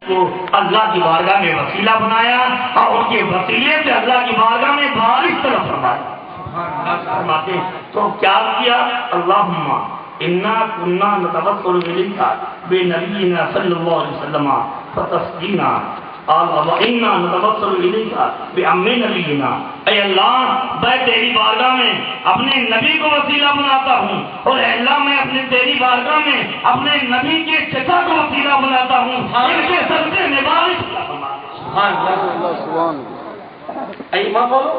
کو اللہ کی بارگاہ میں وسیلہ بنایا اور ان کے وسیلے سے اللہ کی بارگاہ میں بارش طلب فرماتے تو کیا کیا؟ اللہم انا کنا نتوسل الیک بنبینا صلی اللہ علیہ وسلم فتسقینا انا نتوسل الیک بام نبینا، اے اللہ میں تیری بارگاہ میں اپنے نبی کو وسیلہ بناتا ہوں، اور اے اللہ میں اپنے تیری بارگاہ میں اپنے نبی کے چچا کو وسیلہ بناتا ہوں، ان کے صدقے میں بارش سبحان اللہ۔ ایمان بولو،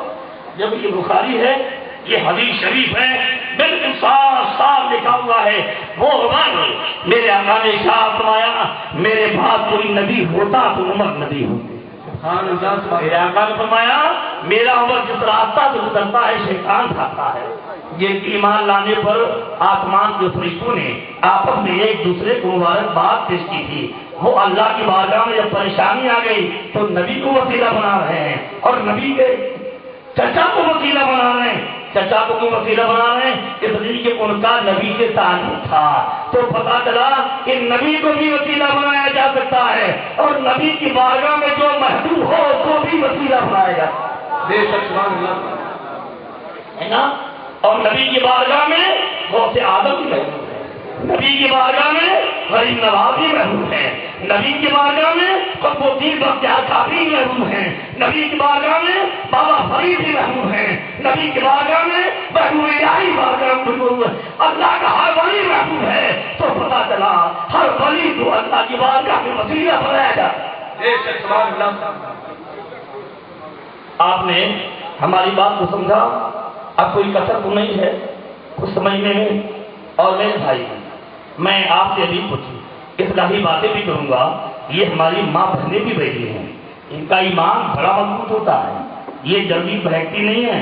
جب یہ بخاری ہے، یہ حدیث شریف ہے، بالکل صاف صاف لکھا ہوا ہے، وہ عمر میرے آقا نے ارشاد فرمایا میرے بعد کوئی نبی ہوتا تو عمر نبی ہوتے۔ میرے آقا نے فرمایا میرا عمر جس راستہ سے گزرتا ہے شیطان کھاتا ہے۔ یہ ایمان لانے پر آسمان کے فرشتوں نے آپس میں ایک دوسرے کو مبارکباد پیش کی تھی۔ وہ اللہ کی بارگاہ میں جب پریشانی آ گئی تو نبی کو وسیلہ بنا رہے ہیں، اور نبی کے چچا کو وسیلہ بنا رہے ہیں۔ چچا کو کیوں وسیلہ بنا رہے ہیں؟ اس لیے کہ ان کا نبی سے تعلق تھا، تو پتا چلا کہ نبی کو بھی وسیلہ بنایا جا سکتا ہے، اور نبی کی بارگاہ میں جو محبوب ہو اس کو بھی وسیلہ بنایا جا سکتا ہے نا۔ اور نبی کی بارگاہ میں غوث آدم بھی محبوب ہے، نبی کی بارگاہ میں غریب نواز بھی محبوب ہے، نبی کی بارگاہ میں قطب الدین بختیار کافی محبوب ہیں، نبی کی بارگاہ میں بابا فرید بھی محبوب ہیں، نبی کی بارگاہ میں محبوب الہی بارگاہ محبوب، اللہ کا ہر ولی محبوب ہے۔ تو پتا چلا ہر ولی تو اللہ کی بارگاہ میں وسیلہ بنایا جاتا۔ آپ نے ہماری بات کو سمجھا، اب کوئی کسر تو نہیں ہے کچھ سمجھنے میں؟ اور میرے بھائی میں آپ سے ابھی کچھ اصلاحی باتیں بھی کروں گا۔ یہ ہماری ماں بہنیں بھی بیٹھی ہیں، ان کا ایمان بڑا مضبوط ہوتا ہے، یہ جلدی بہکتی نہیں ہے۔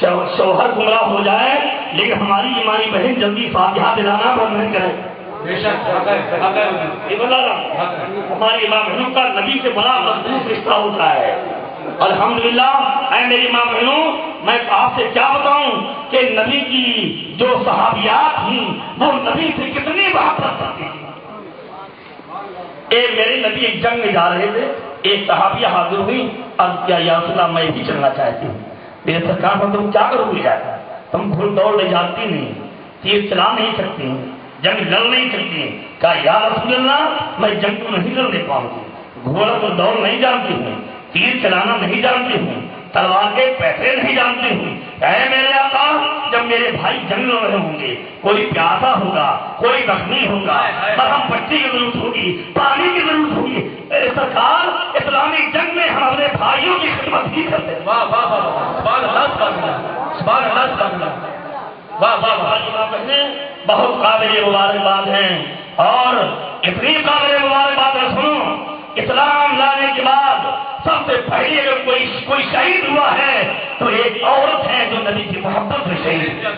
شوہر گمراہ ہو جائے لیکن ہماری ایمانی بہن جلدی فاتحہ دلانا بند نہیں کرے۔ ہماری ماں بہنوں کا نبی سے بڑا مضبوط رشتہ ہوتا ہے، الحمدللہ۔ اے میری ماں بہنوں، میں آپ سے کیا بتاؤں کہ نبی کی جو صحابیات تھیں وہ نبی سے کتنی محبت کرتی تھیں۔ میرے نبی ایک جنگ میں جا رہے تھے، ایک صحابیہ حاضر ہوئی، عرض کیا یا رسول اللہ میں بھی چلنا چاہتی ہوں۔ میرے سرکار میں تم کیا کرو گے جاتا؟ تم گھڑ دوڑ لے جانتی نہیں، تیر چلا نہیں سکتی، جنگ لڑ نہیں سکتی۔ کہا یا رسول اللہ میں جنگ کو نہیں لڑنے پاؤں گی، گھوڑا کو دوڑ نہیں جانتی ہوں، تیر چلانا نہیں جانتی ہوں، تلوار کے پیسے نہیں جانتی ہوں۔ اے میرے آقا جب میرے بھائی جنگ لڑ رہے ہوں گے، کوئی پیاسا ہوگا، کوئی زخمی ہوگا، مرہم پٹی کی ضرورت ہوگی، پانی کی ضرورت ہوگی، اے سرکار اسلامی جنگ میں ہم اپنے بھائیوں کی خدمت بھی کرتے ہیں۔ واہ واہ واہ، سبحان اللہ سبحان اللہ سبحان اللہ، واہ واہ واہ۔ بہت قابل مبارکباد ہیں، اور اتنی قابل مبارکباد ہے، سنو اسلام لانے کے بعد سب سے پہلے اگر کوئی شہید ہوا ہے تو ایک عورت ہے جو نبی کی محبت میں شہید ہے۔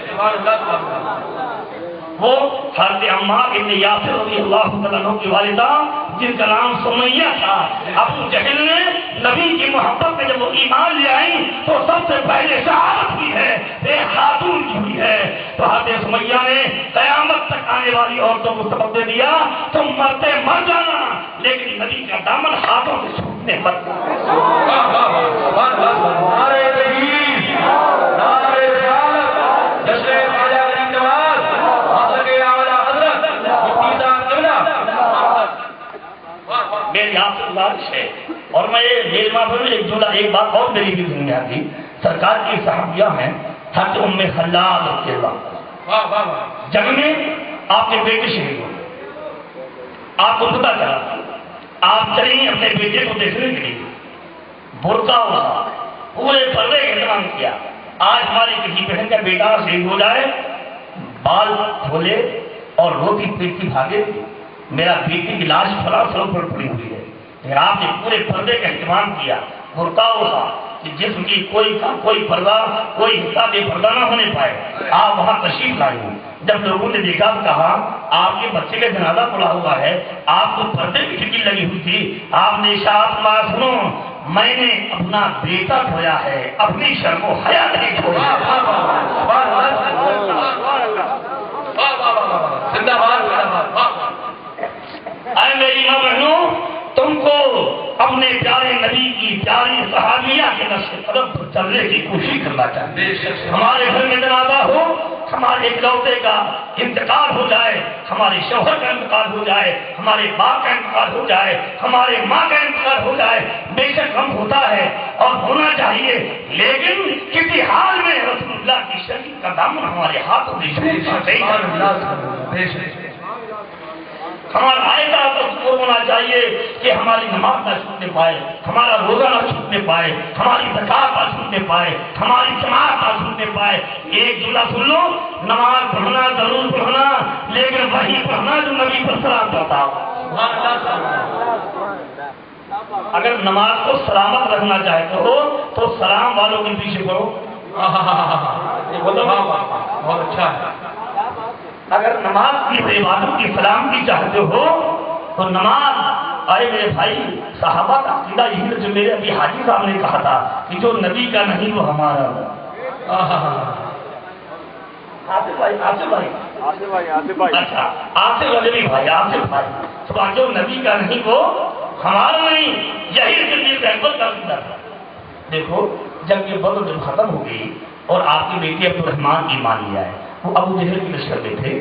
وہ حضرت عمار ابن یاسر رضی اللہ تعالیٰ عنہ کی والدہ جن کا نام سمیہ تھا، ابو جہل نے نبی کی محبت میں جب وہ ایمان لے آئی تو سب سے پہلے شہادت کی ہے، ایک خاتون کی ہوئی ہے۔ تو حضرت سمیہ نے قیامت تک آنے والی عورتوں کو سبق دے دیا تم مرتے مر جانا لیکن نبی کا دامن ہاتھوں سے چھوٹنے مت۔ میری آپ سے گزارش ہے، اور میں میری ماں پر ایک بات اور میری بھی سننے آتی، سرکار کی صحابیہ ہیں حضرت ام خلاد رضی اللہ عنہا، جنگ میں آپ کے بیٹے شہید ہوئے، آپ کو پتا چلا، آپ چلیں اپنے بیٹے کو دیکھنے کے لیے، برقع ہوا، پورے پردے کا انتظام کیا۔ آج ہماری کسی بہن کا بیٹا شہید ہو جائے، بال کھولے اور روتی پیٹتی بھاگے، میرا بیٹی کی لاش فلاں سڑک پر پڑی ہوئی ہے، لیکن آپ نے پورے پردے کا اہتمام کیا، برقع ہوا کہ جسم کی کوئی پردہ کوئی حصہ بے پردہ نہ ہونے پائے۔ آپ وہاں تشریف لائے، جب لوگوں نے دیکھا تو کہا آپ کے بچے کا جنازہ پڑا ہوا ہے، آپ کو پردے کی ٹکٹ لگی ہوئی تھی۔ آپ نے ارشاد فرمایا سنو میں نے اپنا بیٹا کھویا ہے، اپنی شرم و حیا نہیں کھویا۔ اے میری ماں بہنوں، تم کو اس قدم پر چلنے کی کوشش کرنا چاہیے. ہمارے گھر میں جنازہ ہو، ہمارے اکلوتے کا انتقال ہو جائے، ہمارے شوہر کا انتقال ہو جائے، ہمارے باپ کا انتقال ہو جائے، ہمارے ماں کا انتقال ہو جائے، بے شک غم ہوتا ہے اور ہونا چاہیے، لیکن کسی حال میں رسول اللہ کی شریعت کا دامن ہمارے ہاتھوں سے چھوٹنا نہیں. ہمارا آئندہ تصور ہونا چاہیے کہ ہماری نماز نہ چھوٹنے پائے، ہمارا روزہ نہ چھوٹنے پائے، ہماری زکات نہ چھوٹنے پائے، ہماری جماعت نہ چھوٹنے پائے. ایک جملہ سن لو، نماز پڑھنا ضرور پڑھنا، لیکن وہی پڑھنا جو نبی پر سلام کرتا ہو. اگر نماز کو سلامت رکھنا چاہتے ہو تو سلام والوں کے پیچھے پڑھو. بہت اچھا ہے. اگر نماز کی عبادت کی سلام کی چاہتے ہو تو نماز، ارے میرے بھائی صحابہ کا عقیدہ یہی ہے جو میرے ابھی حاجی صاحب نے کہا تھا کہ جو نبی کا نہیں وہ ہمارا. آصف بھائی اچھا آصف رجبی بھائی، آصف بھائی صبح جو نبی کا نہیں وہ ہمارا نہیں، یہی رحمت کا عقیدہ تھا. دیکھو جب یہ بدر جب ختم ہو گئی اور آپ کی بیٹی عبد الرحمان ایمان لیا ہے، وہ ابو جہل کی لشکر میں تھے.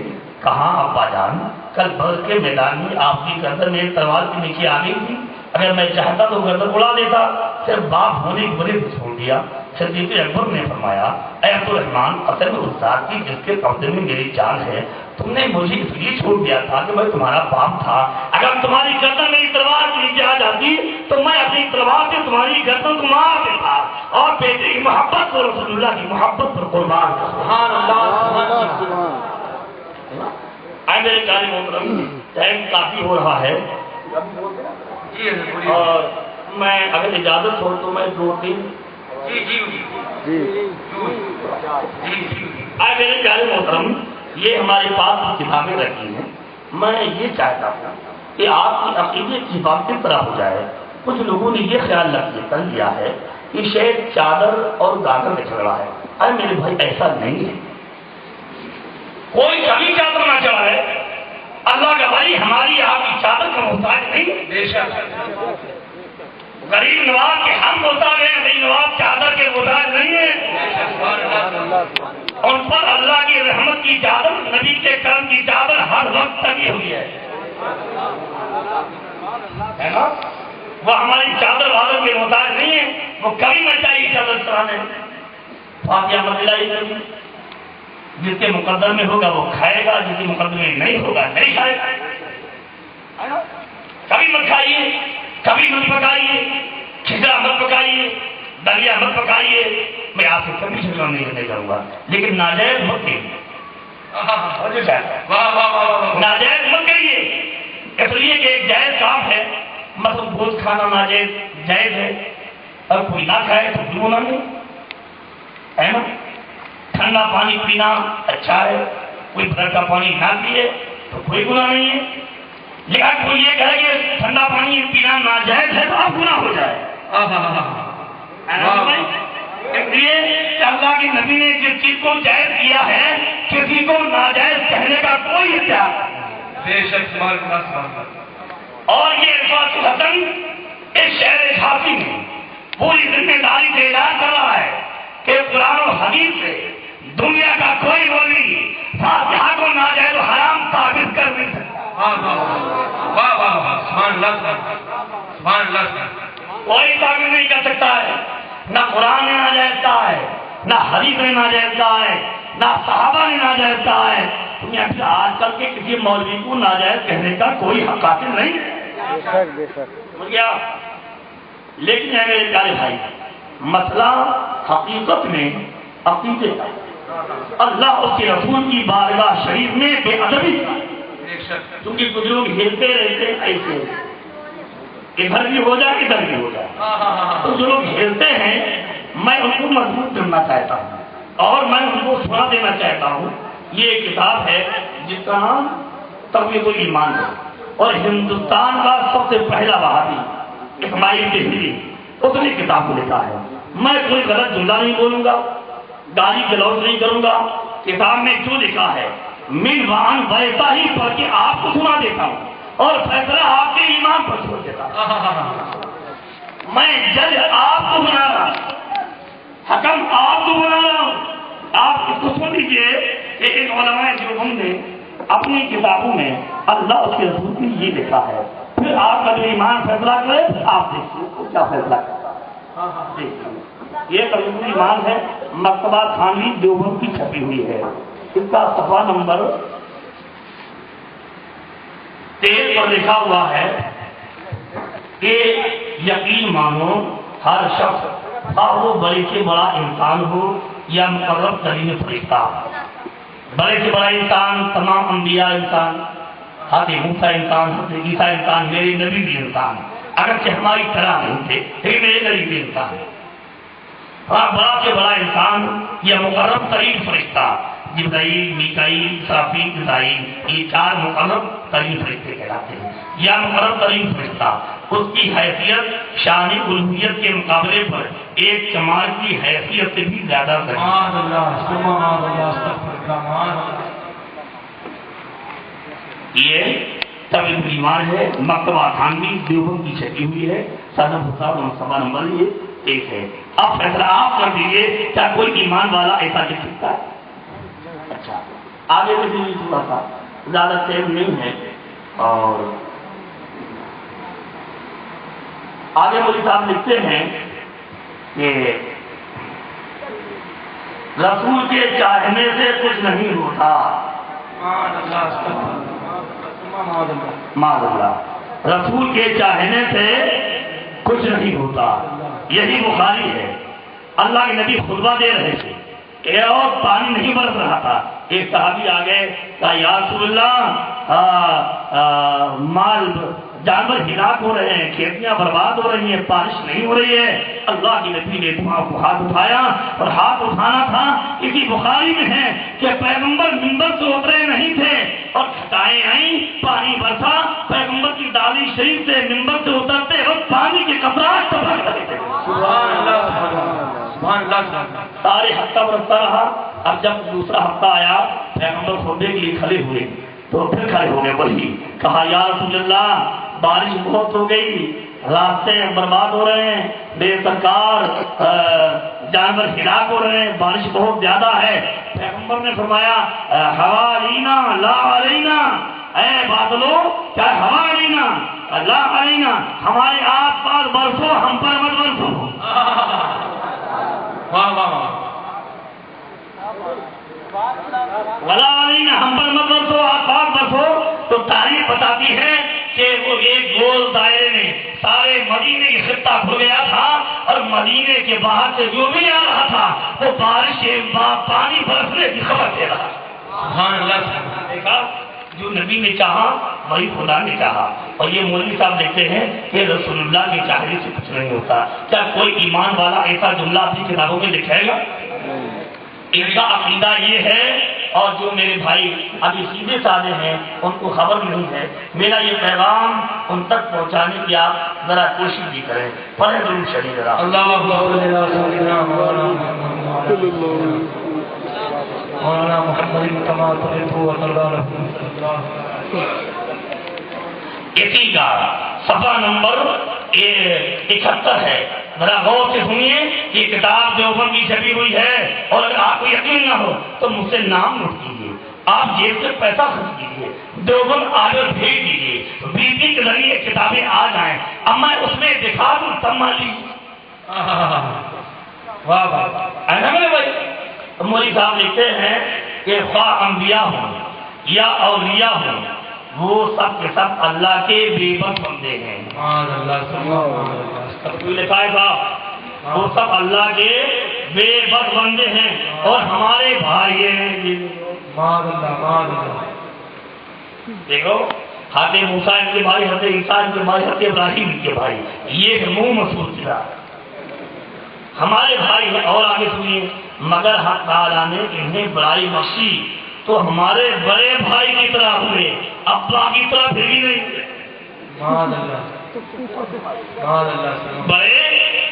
کہاں ابا جان کل بدر کے میدان میں آپ کی گردن میری تلوار کے نیچے آ گئی تھی، اگر میں چاہتا تو گردن اڑا دیتا. پھر باپ ہونے کی وجہ سے چھوڑ دیا. صدیق اکبر نے فرمایا اے عبد الرحمان، اصل میں اس ذات کی جس کے قبضے میں میری جان ہے، تم نے مجھے اس لیے چھوڑ دیا تھا کہ میں تمہارا باپ تھا. اگر تمہاری گردن میری تلوار کے نیچے آ جاتی تو میں اپنی تلوار سے تمہاری گردن کو مار دیتا اور بیٹے کی محبت کو رسول اللہ کی محبت پر قربان. سبحان اللہ. میرے پیارے محترم، ٹائم کافی ہو رہا ہے اور میں اگر اجازت ہو تو میں 2-3 میرے پیارے محترم، یہ ہمارے پاس کتابیں رکھی ہیں. میں یہ چاہتا ہوں کہ آپ کی عقیدے کی حفاظت اس طرح ہو جائے. کچھ لوگوں نے یہ خیال کر لیا ہے کہ شاید چادر اور گاگر میں جھگڑا ہے. ارے میرے بھائی ایسا نہیں ہے، کوئی کبھی چادر نہ چڑھائے. اللہ کا بھائی ہماری آپ کی چادر کا محتاج نہیں. بے شک غریب نواز کے ہم محتاج ہیں، غریب نواز چادر کے محتاج نہیں ہیں. ان پر اللہ کی رحمت کی چادر، نبی کے کرم کی چادر ہر وقت تنگی ہوئی ہے نا. وہ ہماری چادر والوں کے محتاج نہیں ہے، وہ کبھی نہ چاہیے چادر چلانے. فاتحہ مدلائی جس کے مقدر میں ہوگا وہ کھائے گا، جس کے مقدر میں نہیں ہوگا نہیں کھائے گا. کبھی مت کھائیے، کبھی مت پکائیے، کھچڑا مت پکائیے، دلیا مت پکائیے. میں آپ سے کبھی جھگڑا نہیں کروں گا، لیکن ناجائز مت کریے. ناجائز مت کریے، اس لیے کہ ایک جائز کام ہے. مثلا گوشت کھانا ناجائز جائز ہے، اور کوئی نہ کھائے تو کوئی گناہ نہیں ہے نا. ٹھنڈا پانی پینا اچھا ہے، کوئی برف کا پانی نہ پیے تو کوئی گناہ نہیں ہے. لیکن کوئی یہ کہے کہ ٹھنڈا پانی پینا ناجائز ہے تو اب گناہ ہو جائے. اس لیے اللہ کے نبی نے جس چیز کو جائز کیا ہے کسی کو ناجائز کہنے کا کوئی اختیار نہیں. اور یہ عرفات الحسن اس شہر جھانسی میں پوری ذمہ داری سے اعلان کر رہا ہے کہ قرآن و حدیث سے دنیا کا کوئی ولی فاتحہ کو ناجائز و حرام ثابت کر نہیں سکتا. کوئی ثابت نہیں کر سکتا ہے. نہ قرآن نے ناجائز کہا ہے، نہ حدیث نے ناجائز کہا ہے، نہ صحابہ نے ناجائز کہا ہے. آج کل کے کسی مولوی کو ناجائز کہنے کا کوئی حق حاصل نہیں ہے. لیکن ہے میرے پیارے بھائی، مسئلہ حقیقت میں عقیدے کا. اللہ اس کے رسول کی بارگاہ شریف میں بے ادبی کا. کیونکہ کچھ لوگ ہلتے رہتے ایسے، ادھر بھی ہو جائے ادھر بھی ہو جائے. تو جو لوگ ہلتے ہیں میں ان کو مضبوط کرنا چاہتا ہوں اور میں ان کو سنا دینا چاہتا ہوں. یہ ایک کتاب ہے جس کا نام تقویت الایمان ہے، اور ہندوستان کا سب سے پہلا وہابی اسماعیل دہلوی اس نے کتاب کو لکھا ہے. میں کوئی غلط جملہ نہیں بولوں گا، گالی گلوچ نہیں کروں گا. کتاب میں جو لکھا ہے من وعن ویسا ہی پڑھ کے آپ کو سنا دیتا ہوں اور فیصلہ آپ کے ایمان پر چھوڑ دیتا ہوں. میں جج آپ کو بنا رہا حکم آپ کو بنا رہا ہوں. آپ اس کو سن لیجیے کہ ایک علماء دیوبند نے اپنی کتابوں میں اللہ اس کے رسول نے یہ لکھا ہے. پھر آپ کا جو ایمان فیصلہ کرے آپ دیکھیے وہ کیا فیصلہ کرتا ہے. یہ تقریباً ایمان ہے، مکتبہ خانوی دیوبند کی چھپی ہوئی ہے. اس کا صفحہ نمبر 13 پر لکھا ہوا ہے کہ یقین مانو ہر شخص وہ بڑے سے بڑا انسان ہو یا مقرب ترین فرشتہ. بڑے سے بڑا انسان تمام انبیاء انسان، حضرت موسیٰ انسان، حضرت عیسیٰ انسان، میرے نبی بھی انسان، اگرچہ ہماری طرح نہیں تھے لیکن میرے نبی بھی انسان. بڑا سے بڑا انسان یا مقرب ترین فرشتہ جبرائیل، میکائیل، اسرافیل، اسرائیل، یہ 4 مقرب ترین فرشتے کہلاتے ہیں. یا مقرب ترین فرشتہ اس کی حیثیت شان الوہیت کے مقابلے پر ایک چمار کی حیثیت سے بھی زیادہ ہے. یہ طبیب ایمان ہے، مکتبہ خانوی دیوبند کی چھپی ہوئی ہے. صفحہ نمبر یہ 1 ہے. اب فیصلہ آپ کر دیجیے کیا کوئی ایمان والا ایسا لکھ سکتا ہے؟ اچھا آگے بھی تھوڑا سا زیادہ ٹائم نہیں ہے اور آگے مولوی صاحب لکھتے ہیں کہ رسول کے چاہنے سے کچھ نہیں ہوتا. معاذ اللہ، رسول کے چاہنے سے کچھ نہیں ہوتا. یہی بخاری ہے. اللہ کے نبی خطبہ دے رہے تھے اور پانی نہیں برس رہا تھا. ایک صحابی آ گئے کہا یا رسول اللہ مال جانور ہلاک ہو رہے ہیں، کھیتیاں برباد ہو رہی ہیں، بارش نہیں ہو رہی ہے. اللہ کے نبی نے ہاتھ اٹھایا اور ہاتھ اٹھانا تھا اسی بخاری میں ہے کہ پیغمبر منبر سے اترے نہیں تھے اور گھٹائیں آئیں، پانی برسا. پیغمبر کی داڑھی شریف سے منبر سے اترتے وقت پانی کے قطرات ٹپک رہے تھے. سارے ہفتہ برستا رہا. اب جب دوسرا ہفتہ آیا پیغمبر خطبے کے لیے کھڑے ہوئے تو پھر کھڑے ہو گئے. وہی کہا یا رسول اللہ بارش بہت ہو گئی، راستے برباد ہو رہے ہیں، بے سرکار جانور ہلاک ہو رہے ہیں، بارش بہت زیادہ ہے. پیغمبر نے فرمایا ہوا علینا لا علینا، اے بادلو کیا ہوا علینا لا علینا، ہمارے آس پاس برسو ہم پر مت برسو. ولا علینا ہم پر مت برسو آس پاس برسو. تو تاریخ بتاتی ہے کہ وہ ایک گول دائرے میں سارے مدینے کی خطہ کھل گیا تھا اور مدینے کے باہر سے جو بھی آ رہا تھا وہ بارش کے پانی برسنے کی خبر دے رہا. دیکھا جو نبی نے چاہا وہی خدا نے چاہا. اور یہ مولوی صاحب دیکھتے ہیں کہ رسول اللہ کے چاہنے سے کچھ نہیں ہوتا. کیا کوئی ایمان والا ایسا جملہ اپنی کتابوں میں لکھے گا؟ ان کا عقیدہ یہ ہے. اور جو میرے بھائی ابھی سیدھے سادے ہیں ان کو خبر نہیں ہے، میرا یہ پیغام ان تک پہنچانے کی آپ ذرا کوشش بھی کریں. پڑھیں درود شریف ذرا. مولانا محمد کمال اسی کا صفحہ نمبر 71 ہے. ذرا غور سے سنیے کہ کتاب دیوبند کی چھپی ہوئی ہے اور اگر آپ کو یقین نہ ہو تو مجھ سے نام نوٹ کیجیے. آپ جیب سے پیسہ خرچ کیجیے، دیوبند آڈر بھیج دیجیے، بجلی کے ذریعے کتابیں آ جائیں. اب میں اس میں دکھا دوں تب مان لیجیے. واہ واہ ایسا میرے بھائی. مولوی صاحب لکھتے ہیں کہ خواہ انبیاء ہوں یا اولیاء ہوں وہ سب کے سب اللہ کے بے بس بندے ہیں. لکھا ہے صاحب وہ سب اللہ کے بے بس بندے ہیں اور ہمارے بھائی ہیں. دیکھو حضرت موسیٰ ان کے بھائی، حضرت عیسیٰ ان کے بھائی، حضرت ابراہیم ان کے بھائی، یہ منہ مسعود کیا ہمارے بھائی ہیں. اور آگے سنیے مگر حق تعالیٰ نے انہیں بڑائی بخشی تو ہمارے بڑے بھائی کی طرح ہوئے، ابا کی طرح پھر بھی نہیں ہوئے. بڑے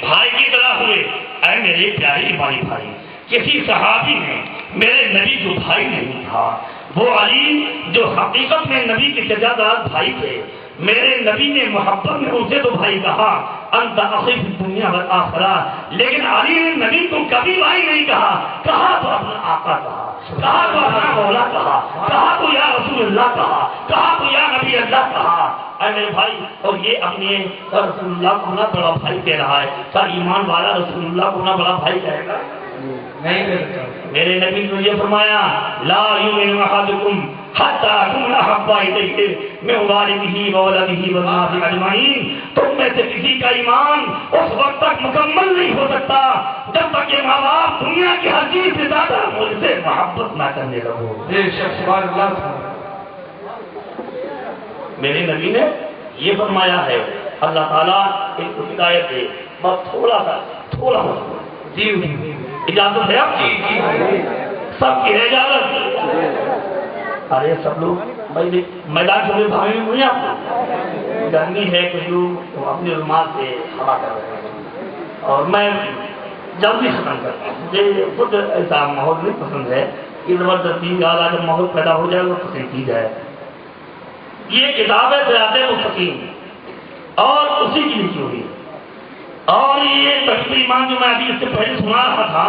بھائی کی طرح ہوئے. اے میرے پیارے بھائی بھائی، کسی صحابی نے میرے نبی جو بھائی نہیں تھا وہ علی جو حقیقت میں نبی کے جدہ دار بھائی تھے، میرے نبی نے محبت میں اسے تو بھائی کہا. انت اخی فی الدنیا والآخرہ، لیکن علی نے نبی کو کبھی بھائی نہیں کہا، کہا تو اپنا آقا کہا، کہا تو اپنا مولا کہا، کہا تو یا رسول اللہ کہا، کہا تو یا نبی اللہ کہا۔ اے میرے بھائی، اور یہ اپنے رسول اللہ کو نہ بڑا بھائی کہہ رہا ہے، کیا ایمان والا رسول اللہ کو نہ بڑا بھائی کہے گا؟ نہیں۔ میرے نبی نے یہ فرمایا لا یؤمن احدکم حتی اکون احب الیہ من والدہ وولدہ والناس اجمعین، تم میں سے کسی کا ایمان اس وقت تک مکمل نہیں ہو سکتا جب تک کہ ماں باپ دنیا کی ہر چیز سے زیادہ مجھ سے محبت نہ کرنے لگو۔ بے شک سبحان اللہ۔ میرے نبی نے یہ فرمایا ہے۔ اللہ تعالیٰ ایک ہدایت دے، بس تھوڑا سا جی اجازت ہے آپ کی؟ سب کی ہے اجازت؟ ارے سب لوگ میدان سے بھاگے ہوئے آپ کو، گرمی ہے، کچھ لوگ اپنی رومال سے ہوا کر رہے ہیں، اور میں جلدی ختم کرتا ہوں۔ مجھے خود ایسا ماحول نہیں پسند ہے کہ زبردستی اعلیٰ جب ماحول پیدا ہو جائے وہ پسند کی جائے۔ یہ کتاب ہے صراط مستقیم اور اسی کی لکھی ہوئی، اور یہ تقریب ایمان جو میں ابھی اس سے پہلے سنا رہا تھا،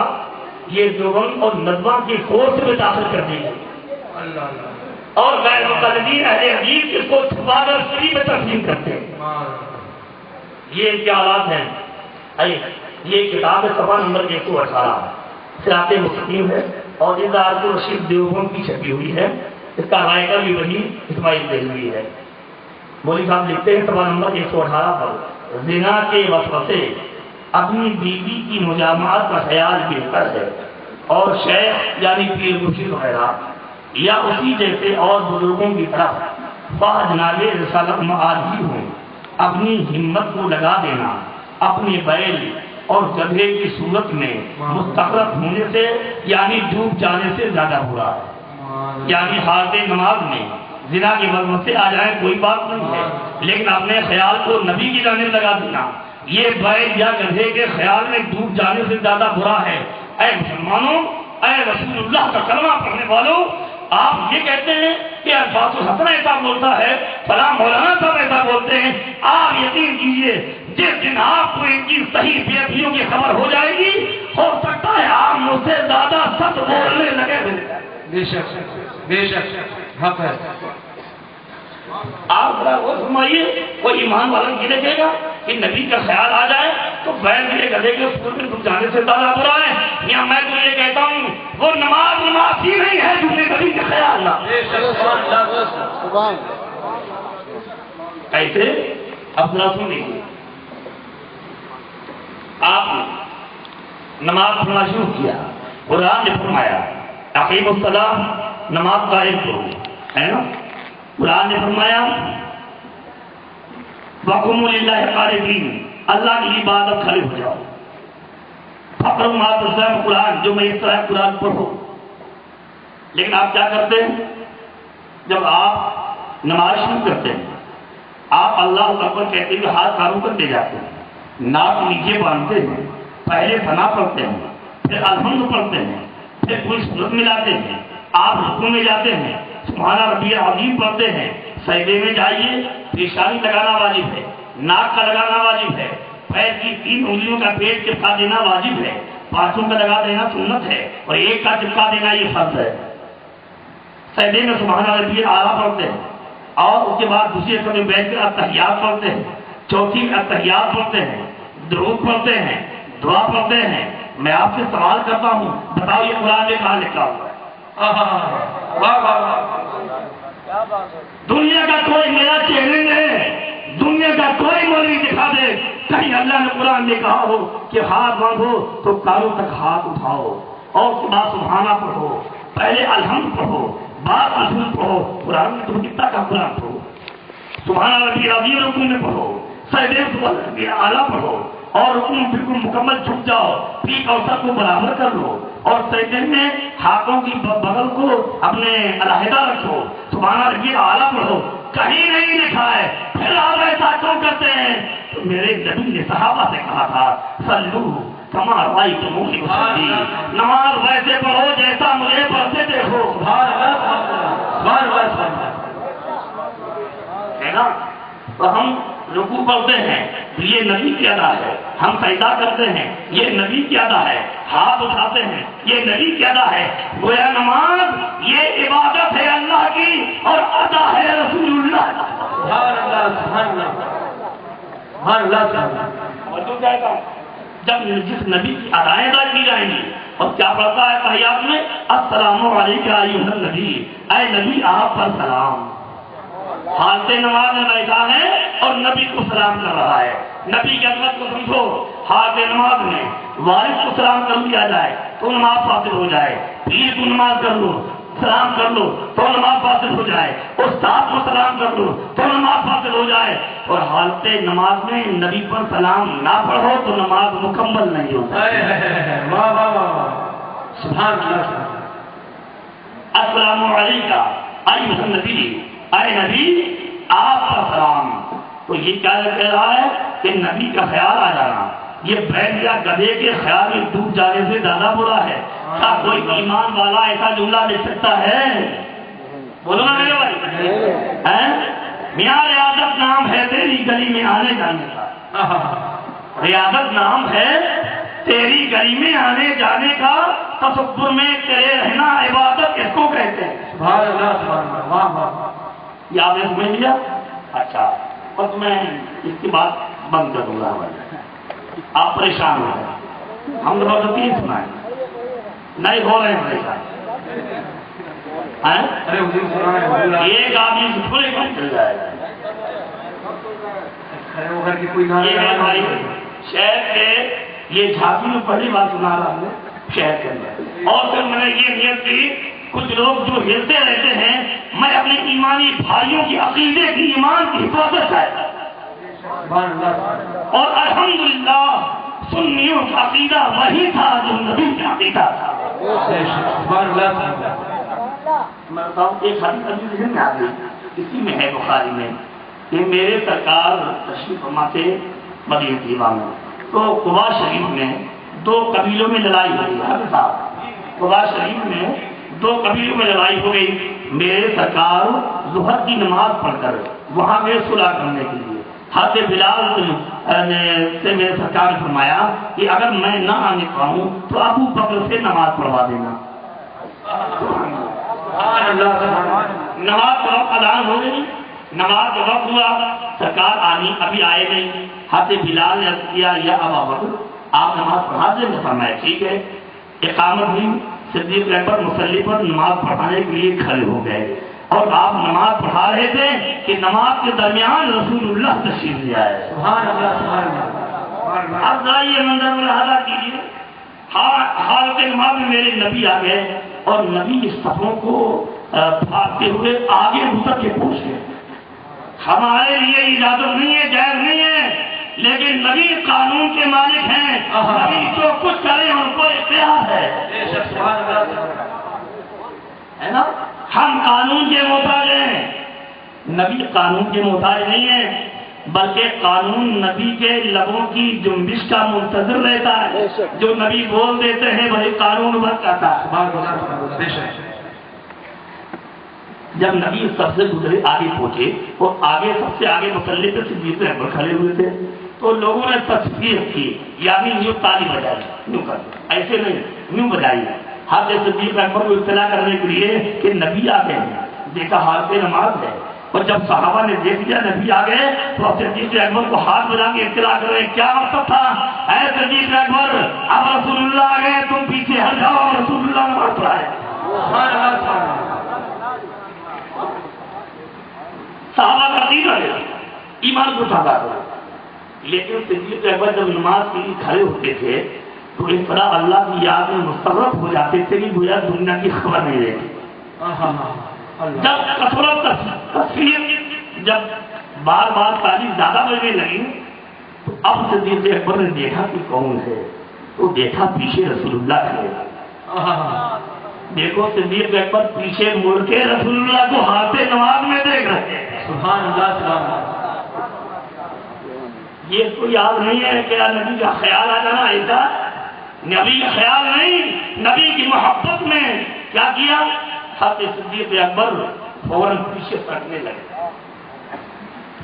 یہ دیوبند اور ندوہ کے کورس میں داخل کر دی گئی، اور غیر مقلدین اہل حدیث اس کو چھپا کر فری میں تقسیم کرتے ہیں۔ یہ کیا حالات ہیں؟ یہ کتاب ہے صفحہ نمبر 118، صراط مستقیم ہے، اور یہ عبد الرشید دیوبند کی چھپی ہوئی ہے۔ اس کا رائٹر بھی وہی اسماعیل دہلوی ہے۔ مولوی صاحب لکھتے ہیں صفحہ نمبر 118 پر، زنا کے وسوسے اپنی بیوی کی مجامعت کا خیال بہتر ہے، اور شیخ یعنی پیر مرشد وغیرہ یا اسی جیسے اور بزرگوں کی طرف جناب رسالت معاد ہی ہوں، اپنی ہمت کو لگا دینا اپنے بیل اور گدھے کی صورت میں مستقرت ہونے سے یعنی ڈوب جانے سے زیادہ برا ہے۔ یعنی حالت نماز میں زنا کی وجہ سے آ جائے کوئی بات نہیں ہے، لیکن اپنے خیال کو نبی کی جانب لگا دینا یہ بیل یا گدھے کے خیال میں ڈوب جانے سے زیادہ برا ہے۔ اے مسلمانوں، اے رسول اللہ کا کلمہ پڑھنے والوں، آپ یہ کہتے ہیں کہ الفاظ الحسن ایسا بولتا ہے، فلاں مولانا صاحب ایسا بولتے ہیں، آپ یقین کیجئے جس دن آپ کو ان کی صحیح بیعتیوں کی خبر ہو جائے گی، ہو سکتا ہے آپ مجھ سے زیادہ سچ بولنے لگے۔ بے شک بے شک حق ہے۔ آپ ذرا وہ فرمائیے، کوئی ایمان والا یہ دیکھے گا کہ نبی کا خیال آ جائے تو بیل کے گدھے کے سور میں ڈوب جانے سے زیادہ برا ہے؟ یا میں تو یہ کہتا ہوں وہ نماز ہی نہیں ہے جو نبی کا خیال نہ۔ ایسے اپنا سنیے، آپ نماز پڑھنا شروع کیا، قرآن نے فرمایا اقیموا الصلاۃ، نماز قائم کرو، ہے نا؟ قرآن نے فرمایا وَقُومُوا لِلَّهِ قَانِتِينَ، اللہ کی عبادت کھڑے ہو جاؤ۔ فقروا مَا تَيَسَّرَ، قرآن جو میں اس طرح قرآن پڑھو۔ لیکن آپ کیا کرتے ہیں؟ جب آپ نماز شروع کرتے ہیں، آپ اللہ اکبر کہتے ہوئے ہاتھ کانوں پر لے جاتے ہیں، ناک نیچے باندھتے ہیں، پہلے ثنا پڑھتے ہیں، پھر الحمد پڑھتے ہیں، پھر کوئی سورت ملاتے ہیں، آپ رکوع میں جاتے ہیں، سبحان ربی العظیم پڑھتے ہیں، سجدے میں جائیے، پیشانی لگانا واجب ہے، ناک کا لگانا واجب ہے، پیر کی 3 انگلیوں کا پیٹ چپکا دینا واجب ہے، 5 کا لگا دینا سنت ہے، اور 1 کا چپکا دینا یہ فرض ہے۔ سجدے میں سبحان ربی الاعلیٰ پڑھتے ہیں، اور اس کے بعد دوسری رکعت میں بیٹھ کر اتحیات پڑھتے ہیں، چوتھی اتحیات پڑھتے ہیں، درود پڑھتے ہیں، دعا پڑھتے ہیں۔ میں آپ سے سوال کرتا ہوں، بتاؤ یہ قرآن میں کہاں لکھا ہوا ہے؟ دنیا کا کوئی میرا چیلنج ہے، دنیا کا کوئی مولوی دکھا دے کہیں اللہ نے قرآن میں کہا ہو کہ ہاتھ باندھو تو کانوں تک ہاتھ اٹھاؤ، اور اس کے بعد سبحانہ پڑھو، پہلے الحمد پڑھو، بعد الحمد پڑھو۔ قرآن میں تم کتنا کا قرآن پڑھو، سبحان ربی العظیم رکوع میں پڑھو، سجدے میں سبحان ربی الاعلیٰ پڑھو، اور رکوع میں بالکل مکمل جھک جاؤ، پیٹھ اور سر کو برابر کر لو، اور سجدے میں ہاتھوں کی بغل کو اپنے علیحدہ رکھو، سبحان ربی الاعلیٰ پڑھو۔ کہیں نہیں لکھا ہے، پھر آپ ایسا کیوں کرتے ہیں؟ تو میرے نبی نے صحابہ سے کہا تھا صلو کما رأیتمونی اصلی، نماز ویسے پڑھو جیسا مجھے پڑھتے دیکھو۔ سبحان اللہ، سبحان اللہ، ہے نا؟ تو ہم رکوع پڑھتے ہیں تو یہ نبی کی ادا ہے، ہم سجدہ کرتے ہیں یہ نبی کی ادا ہے، ہاتھ اٹھاتے ہیں یہ نبی کی ادا ہے۔ گویا نماز یہ عبادت ہے اللہ کی اور ادا ہے رسول اللہ۔ سبحان اللہ سبحان اللہ سبحان اللہ۔ جب جس نبی کی ادائیں ادا کی جائیں گی، اور کیا پڑھتا ہے تحیات میں؟ السلام علیکم ایھا النبی، اے نبی آپ پر سلام۔ حالت نماز میں بیٹھا ہے اور نبی کو سلام کر رہا ہے۔ نبی کی عظمت کو سمجھو، حالت نماز میں وارث کو سلام کر دیا جائے تو نماز فاسد ہو جائے، پیر کو نماز کر لو سلام کر لو تو نماز فاسد ہو جائے، استاد کو سلام کر لو تو نماز فاسد ہو جائے، اور حالت نماز میں نبی پر سلام نہ پڑھو تو نماز مکمل نہیں ہوتا۔ واہ واہ واہ سبحان اللہ۔ السلام علیکم ایھا النبی، اے نبی آپ کا سلام۔ تو یہ کیا کہہ رہا ہے کہ نبی کا خیال آ جانا یہ بیٹھ یا گدھے کے خیال میں ڈوب جانے سے زیادہ برا ہے۔ کیا کوئی ایمان والا ایسا جملہ لکھ سکتا ہے؟ بولو نا میرے بھائی۔ میاں ریاضت نام ہے تیری گلی میں آنے جانے کا، ریاضت نام ہے تیری گلی میں آنے جانے کا، تصور میں تیرے رہنا عبادت اس کو کہتے ہیں۔ سبحان اللہ سبحان اللہ واہ واہ۔ یہ آپ نے سمجھ لیا؟ اچھا، اور میں اس کی بات بند کر دوں گا، آپ پریشان ہو گئے، ہم زبردستی سنائیں نہیں ہو رہے ہیں پریشان۔ ایک آدمی سے تھوڑے کام چل جائے گا۔ یہ ہے بھائی شہر کے، یہ جھانسی میں پہلی بات سنا رہا ہوں شہر کے اندر، اور پھر میں نے یہ نیت کی کچھ لوگ جو ہلتے رہتے ہیں میں اپنے ایمانی بھائیوں کی عقیدے کی ایمان کی حفاظت کرتا اور الحمدللہ سنیوں کا عقیدہ وہی تھا جو نبی کا عقیدہ تھا۔ میں بتاؤں ایک حدیث ذہن میں آ گئی، اسی میں ہے بخاری میں کہ میرے سرکار تشریف فرما تھے مدینہ طیبہ میں، تو قباء شریف میں دو قبیلوں میں لڑائی ہوئی ہے۔ قباء شریف میں دو قبیلوں میں لڑائی ہو گئی، میرے سرکار ظہر کی نماز پڑھ کر وہاں گئے صلح کرنے کے لیے۔ حضرت بلال سے میرے سرکار نے فرمایا کہ اگر میں نہ آنے پاؤں تو ابو بکر سے نماز پڑھوا دینا۔ نماز کا وقت اذان ہو گئی، نماز کا وقت ہوا، سرکار ابھی آئے نہیں۔ حضرت بلال نے عرض کیا یا ابا بکر آپ نماز پڑھا دیں گے؟ فرمایا ٹھیک ہے۔ اقامت ہوئی، صدیق اکبر مصلی پر نماز پڑھانے کے لیے کھڑے ہو گئے، اور آپ نماز پڑھا رہے تھے کہ نماز کے درمیان رسول اللہ تشریف لے آئے۔ سبحان اللہ سبحان اللہ۔ اب ذرا یہ منظر ملاحظہ کیجیے، حالت نماز میں میرے نبی آ گئے اور نبی اس صفوں کو پھاڑتے ہوئے آگے گزر کے پوچھ گئے۔ ہمارے لیے اجازت نہیں ہے، جائز نہیں ہے، لیکن نبی قانون کے مالک ہیں، نبی جو کچھ کرے ان کو اختیار ہے نا۔ ہم قانون کے محتاج ہیں، نبی قانون کے محتاج نہیں ہے، بلکہ قانون نبی کے لبوں کی جنبش کا منتظر رہتا ہے، جو نبی بول دیتے ہیں وہی قانون بن جاتا ہے۔ جب نبی سب سے گزرے آگے پہنچے اور آگے سب سے آگے مصلی پہ صدیق اکبر کھڑے ہوئے تھے، تو لوگوں نے تصفیہ کی، یعنی یوں تالی بجائی، یوں کر ایسے نہیں یوں بجائی، حضرت صدیق اکبر کو اطلاع کرنے کے لیے کہ نبی آ گئے ہیں۔ دیکھا حالت نماز ہے، اور جب صحابہ نے دیکھ لیا نبی آ گئے تو صدیق اکبر کو ہاتھ بجا کے اطلاع کر رہے۔ کیا مقصد تھا؟ اے صدیق اکبر اب رسول اللہ آ گئے، تم پیچھے ہٹ جاؤ، رسول اللہ نماز پڑھائے۔ صحابہ کا دین ہے، ایمان کو تازہ کرو۔ لیکن صدیق اکبر جب نماز کے لیے کھڑے ہوتے تھے تو اس طرح اللہ کی یاد میں مستغرق ہو جاتے تھے کہ گویا دنیا کی خبر نہیں رہتی۔ جب کثرت تصویر، جب بار بار تعلیم زیادہ بجنے لگی تو اب صدیق اکبر نے دیکھا کہ کون ہے، تو دیکھا پیچھے رسول اللہ کھڑے۔ دیکھو صدیق اکبر پیچھے مڑ کے رسول اللہ کو حالت نماز میں دیکھ رہے ہیں۔ سبحان اللہ سبحان اللہ۔ یہ تو یاد نہیں ہے کہ نبی کا خیال آ جانا ایسا، نبی کا خیال نہیں، نبی کی محبت میں کیا کیا؟ حضرت صدیق اکبر فوراً پیچھے پڑنے لگے۔